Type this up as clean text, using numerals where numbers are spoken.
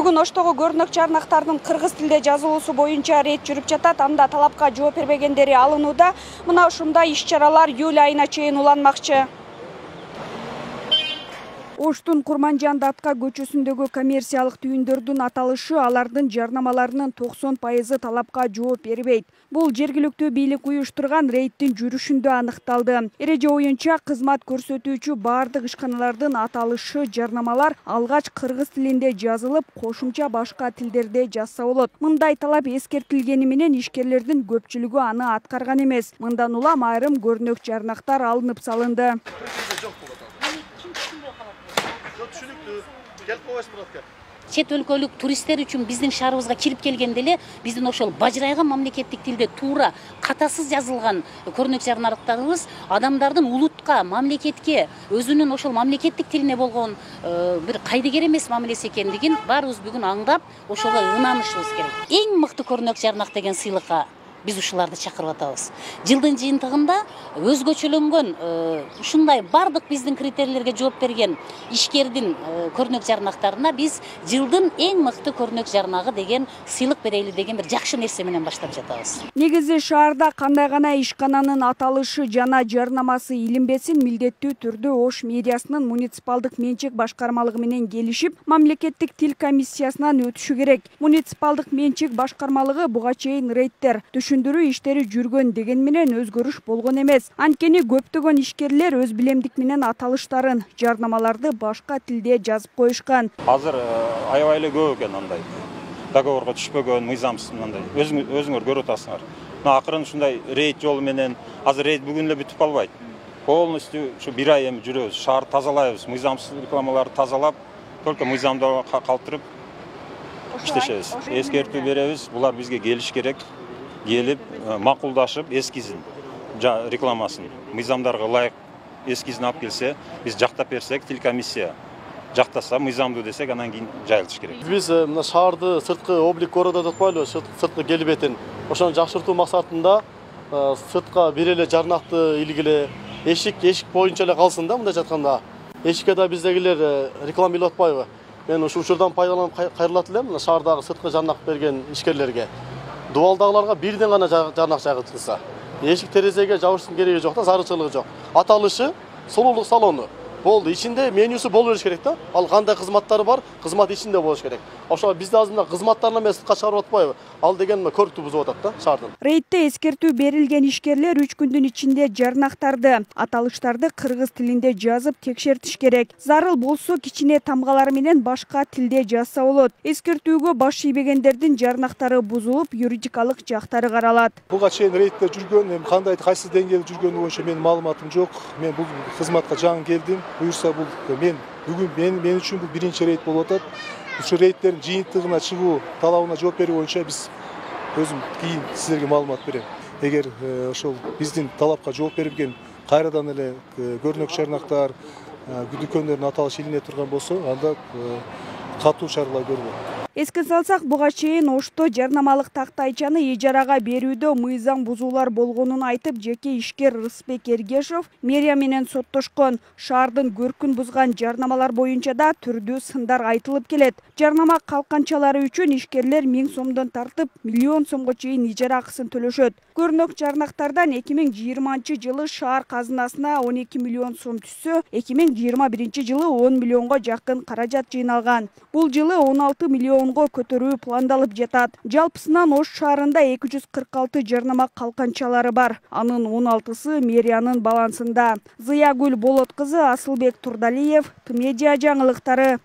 Бүгін Оштогу көрнөк жарнактардын кыргыз тилде жазылуусу боюнча рейд жүрүп жатат. Анда талапка жооп бербегендери алынууда. Мына ушундай иш-чаралар июль айына чейин уланмакчы. Оштун Курманжан Датка көчөсүндөгү коммерциялык түйүндөрдүн аталышы алардын жарнамаларынын 90% талапка жооп бербейт. Бул жергиликтүү бийлик уюштурган рейдтин жүрүшүндө аныкталды. Эреже боюнча кызмат көрсөтүүчү бардык ишканалардын аталышы жарнамалар алгач кыргыз тилинде жазылып, кошумча башка тилдерде жазса болот. Мындай талап эскертилгени менен ишкерлердин көпчүлүгү аны аткарган эмес. Мындан улам айрым көрнөк жарнактар алынып салынды. Чет өлкөлүк туристтер үчүн биздин шаарыбызга кирип келгенде эле биздин ошол бажырайган мамлекеттик тилде туура катасыз жазылган көрнөк жарнактарыбыз адамдардын улутка, мамлекетке, өзүнүн ошол мамлекеттик тилине болгон бир кайдыгер эмес мамилеси экендигин баарыбыз бүгүн аңдап, ошого ынанышыбыз керек. Эң мыкты көрнөк жарнак деген сыйлыкка биз ушуларды чакырып атабыз. Жылдын жыйынтыгында өзгөчөлөнгөн ушундай бардык биздин критерийлерге жооп берген ишкердин көрнөк жарнактарына биз жылдын эң мыкты көрнөк жарнагы деген сыйлык берели деген бир жакшы нерсе менен баштап жатабыз. Негизи шаарда кандай гана ишкананын аталышы жана жарнамасы илинбесин милдеттүү түрдө Ош мэриясынын муниципалдык менчик башкармалыгы менен келишип, мамлекеттик тил комиссиясынан өтүшү керек. Муниципалдык менчик башкармалыгы буга чейин рейдтер түшүндүрүү иштери жүргөн деген менен өзгөрүш болгон эмес. Анткени көптөгөн ишкерлер өз билемдик менен аталыштарын, жарнамаларды башка тилде жазып коюшкан. Азыр аябай эле көп экен андай. Договорго түшпөгөн, мыйзамсыз мындай. Өзүңөр көрүп атасыңар. Акырын ушундай рейд жолу менен азыр рейд бүгүн эле бүтүп калбайт. Полностью ушу бир ай эми жүрөбүз, шаар тазалайбыз, мыйзамсыз рекламаларды тазалап, только мыйзамда калтырып иштешебиз. Эскертүү беребиз, булар бизге келиш керек. Gelip makулдашып эскизин рекламасын мыйзамдарга ылайык эскизин алып келсе, биз жактап берсек, тил комиссия жактаса, мыйзамдуу десек, анан кийин жайылыш керек. Биз мына шаарды сырткы облик города деп коелу, сырткы келбетин ошону жакшыртуу максатында сыртка бир эле жарнакты илгиле эшик боюнча эле калсын да, мындай жатканда. Эшикке да биздегилер реклама илип атпайбы? Мен ушу учурдан пайдаланып кайрылат элем, мына шаардагы сырткы жарнак берген ишкерлерге. Дубалдагыларга бирден гана жарнак жагылса, эшик терезеге жабыштын кереги жок да, зарычылыгы жок. Аталышы сулуулук салону болду, ичинде менюсу боло бериш керек да. Ал кандай кызматтары бар, кызмат ичинде болуш керек. Ошо бизде азыр мына кызматтарын эмес сыртка чыгарып атпайбы? Ал деген көрктү бузуп атат да шаардын. Рейдте эскертүү берилген ишкерлер 3 күндүн ичинде жарнактарды, аталыштарды кыргыз тилинде жазып текшертиш керек. Зарыл болсо кичине тамгалары менен башка тилде жазса болот. Эскертүүгө баш ийбегендердин жарнактары бузулуп, юридикалык жактары каралат. Буга чейин рейдте жүргөн, кандай кайсы деңгээлде жүргөнү боюнча менин маалыматым жок. Мен бул кызматка жаңы келдим. Буюрса бул бүгүн мен үчүн бул биринчи рейд болуп атат. Ушу рейдтердин жыйынтыгына чыгуу талабына жооп берүү боюнча биз өзүм кийин силерге маалымат берем. Эгер ошол биздин талапка жооп берилген кайрадан эле көрнөк жарнактар, дүкөндөрдүн аталышы илине турган болсо, анда катуу чаралар көрүлөт. Эске салсак, буга чейин Ошто жарнамалык тактайчаны ижарага берүүдө мыйзам бузуулар болгонун айтып, жеке ишкер Рысбек Эргешов мэрия менен соттошкон. Шаардын көркүн бузган жарнамалар боюнча да түрдүү сындар айтылып келет. Жарнама калканчалары үчүн ишкерлер 1000 сомдон тартып, миллион сомго чейин ижара акысын төлөшөт. Көрнөк жарнактардан 2020-жылы шаар казынасына 12 миллион сом түссө, 2021-жылы 10 миллионго жакын каражат жыйналган. Бул жылы 16 миллионго көтөрүү пландалып жатат. Жалпысынан Ош шаарында 246 жарнама калканчалары бар. Анын 16сы мэриянын балансында. Зыягүл Болот кызы, Асылбек Турдалиев, Медиа жаңылыктары.